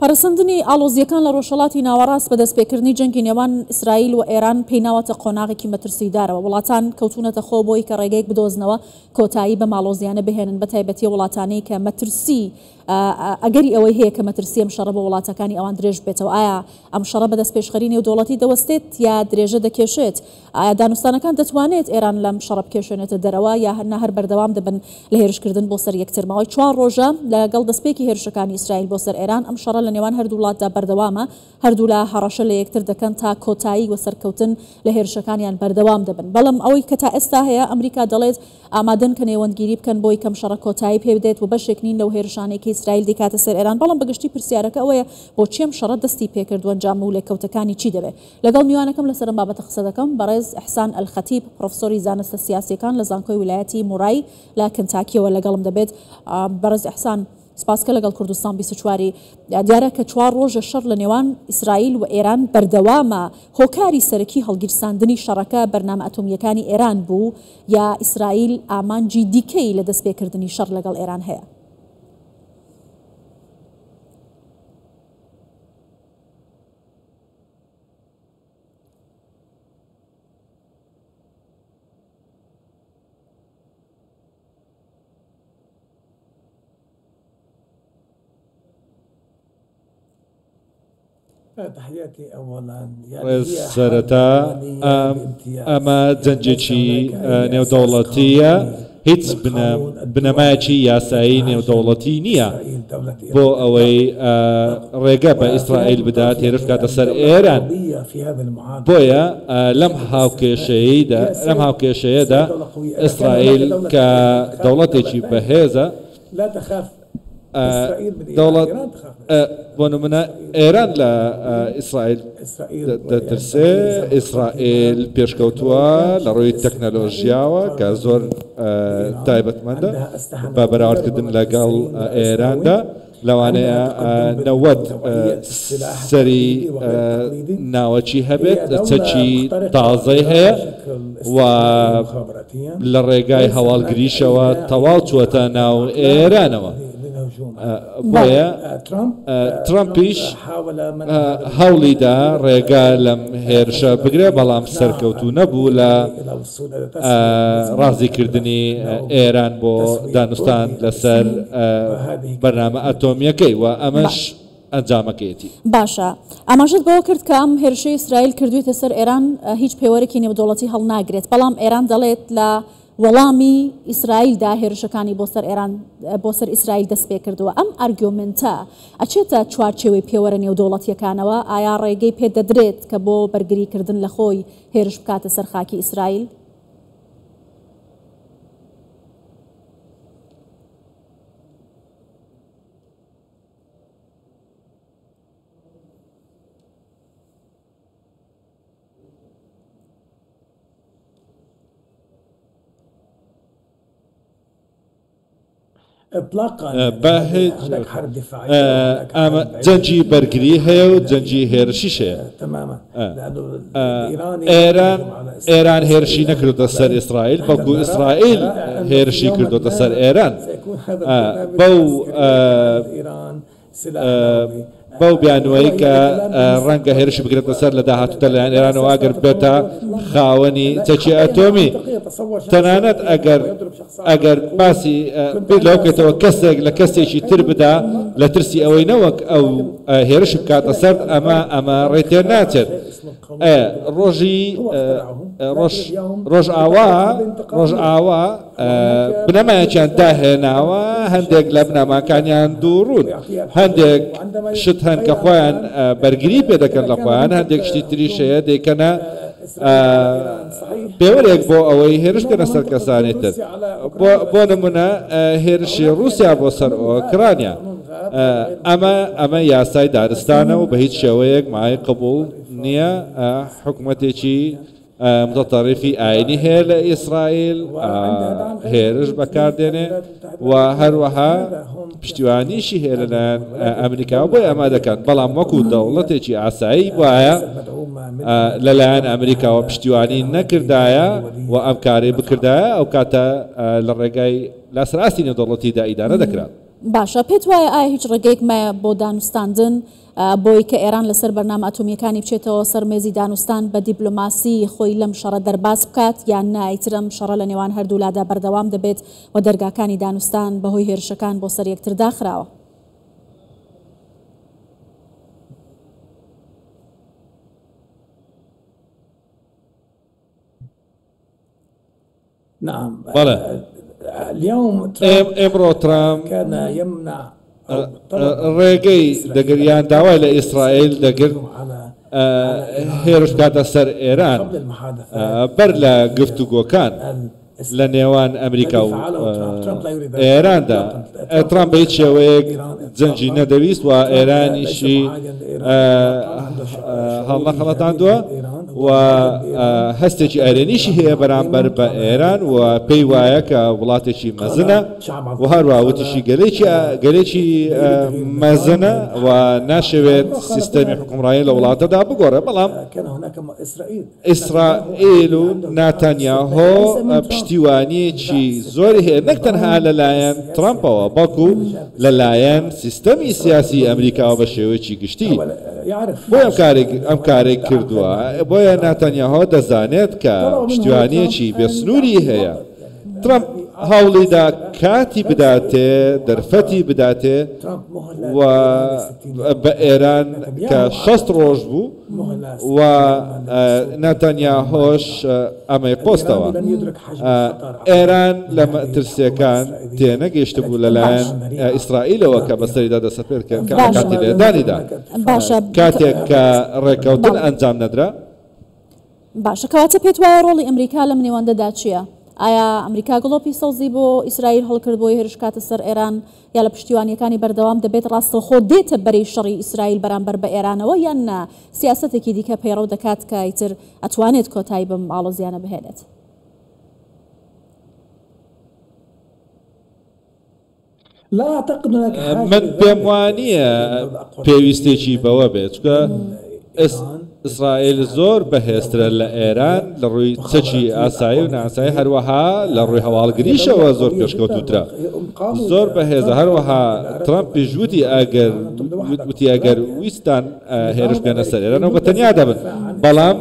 پەرسەندنی ئاڵۆزیەکان لە ڕۆژهەڵاتی ناوەڕاست بە دەستپێکردنی جەنگی نێوان ئیسرائیل و ئێران پێی ناوەتە قۆناغێکی مەترسیدارەوە. وڵاتان کەوتونەتە خۆ بۆی کە ڕێگەیەک بدۆزنەوە کۆتایی بە ماڵۆزیانە بهێنن، بە تایبەتی وڵاتانەی کە مەترسی ئەگەری ئەوەی هەیە کە مەترسی ئەم شەڕە بە وڵاتەکانی ئەوان درێژ بێتەوە. ئایا ئەم شەڕە بە دەستپێشخەری نێودەوڵەتی دەوەستێت یا درێژە دەکێشێت؟ ئایا دانوستانەکان دەتوانێت ئێران لەم شەڕە بکێشێنێتە دەرەوە یا هەرنا هەر بەردەوام دەبن لە هێرشکردن بۆ سەر یەکتر؟ ماوەی 4 ڕۆژە لەگەڵ دەستپێکی هێرشەکانی ئیسرائیل بۆ سەر ئێران ئەم شەڕە لە نێوان هەردوو وڵاتدا بەردەوامە، هەردوو لە هەڕەشە لە یەکتر دەکەن تا کۆتایی و سەرکەوتن لە هێرشەکانیان بەردەوام دەبن. بەڵام ئەوەی کە تا ئێستا هەیە ئەمریکا دەڵێت ئامادەن کە نێوەندگیری بکەن بۆی کەم شەڕە کۆتایی پێ بدێت و بەشێک نین لەو هێرشانێکی ئیسرائیل دیکاتە سەر ئێران. بەڵام بەگشتی پرسیارەکە ئەوەیە بۆچی ئەم شەڕە دەستی پێکردووە ئەنجام و لێکەوتەکانی چی دەبێت؟ لەگەڵ میوانەکەم لەسەر ئەم بابەتە قسە دەکەم بەڕێز ئەحسان ئەلخەتیب، پرۆفسۆری زانستە سیاسیەکان لە زانکۆی ویلایەتی موڕای لە کنتاکیەوە لەگەڵم دەبێت. بەڕێز ئەحسان سپاسکە لەگەڵ کوردستان 24 دیارە کە 4 ڕۆژە شەڕ لە نێوان ئیسرائیل و ئێران بەردەوامە. هۆکاری سەرەکی هەڵگیرساندنی شەڕەکە بەرنامە ئەتۆمیەکانی ئێران بوو یا ئیسرائیل ئامانجی دیکەی لە دەستپێکردنی شەڕ لەگەڵ ئێران هەیە؟ سەرەتا ئەمە جەنجێکی نێودەوڵەتیە، هیچ بنەمایەکی یاسایی نێودەوڵەتی نییە بۆ ئەوەی ڕێگە بە ئیسرائیل بدات هێرش بکاتە سەر ئێران. بۆیە لەم هاوکێشەیەدا ئیسرائیل کە دەوڵەتێکی بەهێزە دەوڵەت بۆ نمونە ئێران لە ئیسرائیل دەترسێ. ئیسرائیل پێشکەوتووە لە ڕۆی تەکنەلۆژیاوە کە زۆر تایبەتمەندە بە بەراوردکردن لەگەڵ ئێراندا. لەوانەیە 90 سەری ناوەچی هەبێت، چەکی تازەی هەیە و لە ڕێگای هەواڵگریشەوە تەواو چووەتە ناو ئێرانەوە. بۆیە ترامپیش هەوڵیدا ڕێگا لەم هێرشە بگرێ، بەڵام سەرکەوتوو نەبوو لە ڕازیکردنی ئێران بۆ دانوستان لەسەر بەرنامە ئەتۆمیەکەی و ئەمەش ئەنجامەکەیەتی. باشە، ئاماژەت بەوە کرد کە ئەم هێرشەی ئیسرائیل کردوێتە سەر ئێران هیچ پێوەرێکی نێودەوڵەتی هەڵناگرێت، بەڵام ئێران دەڵێت لە وەڵامی ئیسرائیلدا هێرشەکانی بۆ سەر ئیسرائیل دەست پێ کردووە. ئەم ئارگومنتە ئەچێتە چوارچێوەی پێوەرە نێودەوڵەتیەکانەوە؟ ئایا ڕێگەی پێ دەدرێت کە بۆ بەرگریکردن لە خۆی هێرش بکاتە سەر خاکی ئیسرائیل؟ جەنجی بەرگری هەیە و جەنجی هێرشیش هەیە. ئێران هێرشی نەکردوتە سەر ئیسرائیل، بەڵکو ئیسرائیل هێرشی کردوتە سەر ئێران. بەو بیانوەی کە ڕەنگە هێرشی بگرێتە سەر لە داهاتوودا لەلایەن ئێرانەوە ئەگەر بێتە خاوەنی چەکی ئەتۆمی. تەنانەت ئەگەر باسی بێت لەو بکەیتەوە کەسێک لە کەسێکی تر بدا لە ترسی ئەوەی نەوەک ئەو هێرش بکاتە سەر ئەمە ڕێتێر ناچێت. ڕۆژ ئاوا بنەمایەکیان داهێناوە، هەندێک لە بنەماکانیان دووڕوون، هەندێک شت هەن کە خۆیان بەرگری پێ دەکەن لە خۆیان، هەندێک شتی تریش هەیە دەیکەنە پێوەرێک بۆ ئەوەی هێرش بکەنە سەر کەسانی تر. بۆ نمونە هێرشی رووسیا بۆ سەر ئۆکرانیا، ئەمە یاسای دارستانە و بە هیچ شێوەیەک مای قبول نییە. حکوومەتێکی متطرفی ئاینی هەیە لە ئیسرائیل هێرش بەکاردێنێ و هەروەها پشتیوانیشی هەیە لەلایەن ئەمریکا و بۆی ئەمە دەکەن. بەڵام وەکو دەوڵەتێکی ئاسایی وایە لەلایەن ئەمریکاوە پشتیوانی نەکردایە و ئەم کارەی بکردایە ئەو کاتە لە ڕێگای لاسراستی نێودەوڵەتیدا ئیدارە دەکرات. باشە پێت وایە ئایا هیچ ڕێگەیەکمایە بۆ دانوستاندن بۆی کە ئێران لەسەر بەرنامە ئەتۆمیەکانی بچێتەوە سەر مێزی دانوستان بە دیپلۆماسی خۆی لەم شەڕە دەرباز بکات یان نایترم شەڕە لە نێوان هەردوولادا بەردەوام دەبێت و دەرگاکانی دانوستان بەهۆی هێرشەکان بۆ سەر یەکتر داخراوە؟ نعم بلى اليوم امرو ترامب كان يمنع ڕێگەی دەگریان داوای لە ئیسرائیل دەگرت هێرش کاتە سەر ئێران بەر لە گفتوگۆکان لە نێوان ئەمریکا و ئێراندا ترامپ بە هیچ شێوەیەک جەنجی نەدەویست و ئێرانیشی هەڵنەخەڵەتاندووە و هەستێکی ئایرێنیشی هەیە بەرامبەر بە ئێران و پێی وایە کە وڵاتێکی مەزنە و هەروە وتیشی گەلێکی مەزنە و ناشەوێت سیستەمی حکومڕایی لە وڵاتەدا بگۆڕێ بەڵام ئیسرائیل و ناتانیاهۆ پشتیوانیەکی زۆری هەیە نەک تەنها لەلایەن ترامپەوە بەڵکو لەلایەن سیستەمی سیاسی ئەمریکاوە بە شێوەیەکی گشتی بۆ ئەم کارێک کردووە بۆیە ناتانیاهۆ دەزانێت کە پشتیوانیەکی بێسنووری هەیە ترامپ هەوڵیدا کاتی بداتێ دەرفەتی بداتێ و بە ئێران کە 6 ڕۆژ بوو و ناتانیاهۆش ئەمەی پۆستەوە ئێران لە مەترسیەکان تێنەگەیشتە بوو لەلایەن ئیسرائیلەوە کە بەسەریدا دەسەپێرکەن کە کاتی لێدانیدا کاتێک کە ڕێکەوتن ئەنجام نەدرا. باشە کەواتە پێت وایە ڕۆڵی ئەمریکا لەم نێوەندەدا چییە؟ ئایا ئەمریکا گڵۆپی سەوزی بۆ ئیسرائیل هەڵکردبووی هێرش کاتە سەر ئێران یا لە پشتیوانیەکانی بەردەوام دەبێت ڕاستەخۆ دێتە بەرەی شەڕی ئیسرائیل بەرامبەر بە ئێرانەوە یان نا سیاسەتێکی دیکە پەیڕەو دەکات کە ئیتر ئەتوانێت کۆتایی بەم ئاڵۆزیانە بهێنێت؟ من پێم وانییە پێویستێکی بەوە بێت چکە ئیسرائیل زۆر بەهێزترە لە ئێران لە ڕووی چەکی ئاسایی و ناسایی هەروەها لە ڕووی هەواڵگریشەوە زۆر پێشکەوتوترە زۆر بەهێزە هەروەها ترامپیش وتی ئەگەر ویستان هێرش بێنە سەر ئێرانەوە بە تەنیا دەبن بەڵام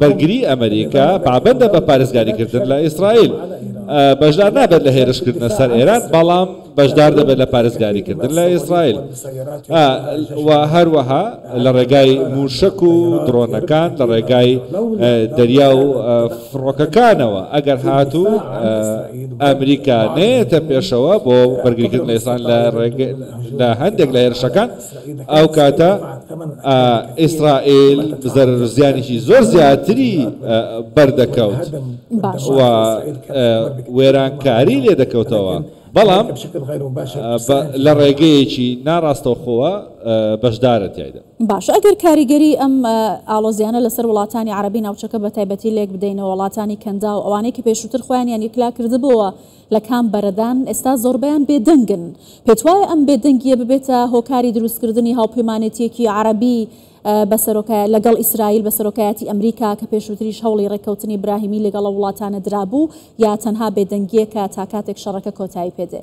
بەرگری ئەمریکا پابەندە بە پارێزگاریکردن لە ئیسرائیل بەشدار نابێت لە هێرشکردنە سەر ئێران بەڵام بەشدار دەبێت لە پارێزگاریکردن لە ئیسرائیل و هەروەها لە ڕێگای موشک و درۆنەکان لە ڕێگای دەریا و فڕۆکەکانەوە ئەگەر هاتوو ئەمریکا نێتە پێشەوە بۆ بەرگریکردن لە ئیسرائیل لە هەندێک لە هێرشەکان ئەو کاتە ئیسرائیل زیانێکی زۆر زیاتری بەردەکەوت و وێرانکاری لێ دەکەوتەوە بەڵام لە ڕێگەیەکی ناڕاستەوخۆوە بەشدارە تایدا. باش ئەگەر کاریگەری ئەم ئاڵۆزیانە لەسەر وڵاتانی عربی ناوچەکە بە تایبەتی لێک بدەینەوە وڵاتانی کەندا و ئەوانەی کە پێشووتر خۆیان یەکلا کردبووە لە کام بەرەدان ئێستا زۆربیان بێدەنگن پێت وایە ئەم بێدەنگیە ببێتە هۆکاری دروستکردنی هاوپەیمانێتیەکی عربی لەگەڵ ئیسرائیل بە سەرۆکایەتی ئەمریکا کە پێشووتریش هەوڵی ڕێککەوتنی براهیمی لەگەڵە وڵاتانە درابوو یا تەنها بێدەنگیە کە تا کاتێک شەڕەکە کۆتایی پێدێ؟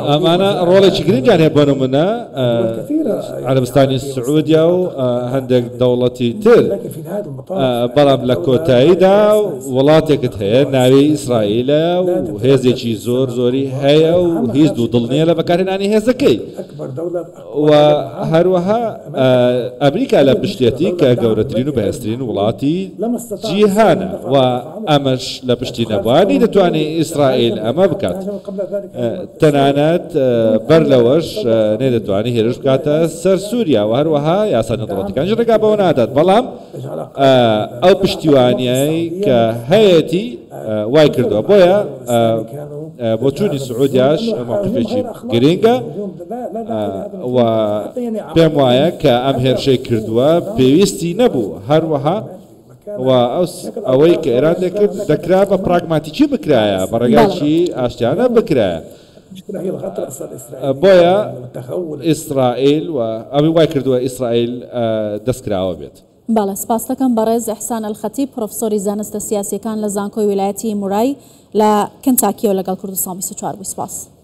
ئەمانە ڕۆڵێکی گرنگیان هەیە بۆ نمونە عەرەبستانی سعودیا و هەندێک دەوڵەتی تر بەڵام لە کۆتاییدا وڵاتێکت هەیە ناوی ئیسرائیلە و هێزێکی زۆری هەیە و هیچ دوو دڵ نییە لە بەکارهێنانی هێزەکەی و هەروەها ئەمریکا لە پشتێتی کە گەورەترین و بەهێزترین وڵاتی جیهانە و ئەمەش لە پشتی نەبوانی دەتوانێت ئیسرائیل ئەمە بکات تەنانەت بەر لەوەش نێدەتوانی هێرش بکاتە سەر سووریا و هەروەها یاسا نەدەوڵەتەکانیش ڕێگا بەوە نادات بەڵام ئەو پشتیوانیایی کە هەیەی وای کردووە بۆیە بۆ چوونی سعودیاش موقفێکی گرنگە و پێم وایە کە ئەم هێرشەی کردووە پێویستی نەبوو هەروەها و ئەوەی کە ئێران دەکرد دەکرا بە پراگماتیکی بکرایە بە ڕێگاکی ئاشتیانە بکرایە هي الخطر أصلا إسرائيل بۆیە والتخول ئیسرائیل و ئەوی وای کردووە ئیسرائیل دەستکراوە بێت. باڵە سپاس دەکەم بەڕێز ئەحسان ئەلخەتیب پرۆفسۆری زانستە سیاسیەکان لە زانکۆی ویلایەتی مورای لە کنتاکیەوە لەگەڵ کوردستان 24 بووی. سپاس.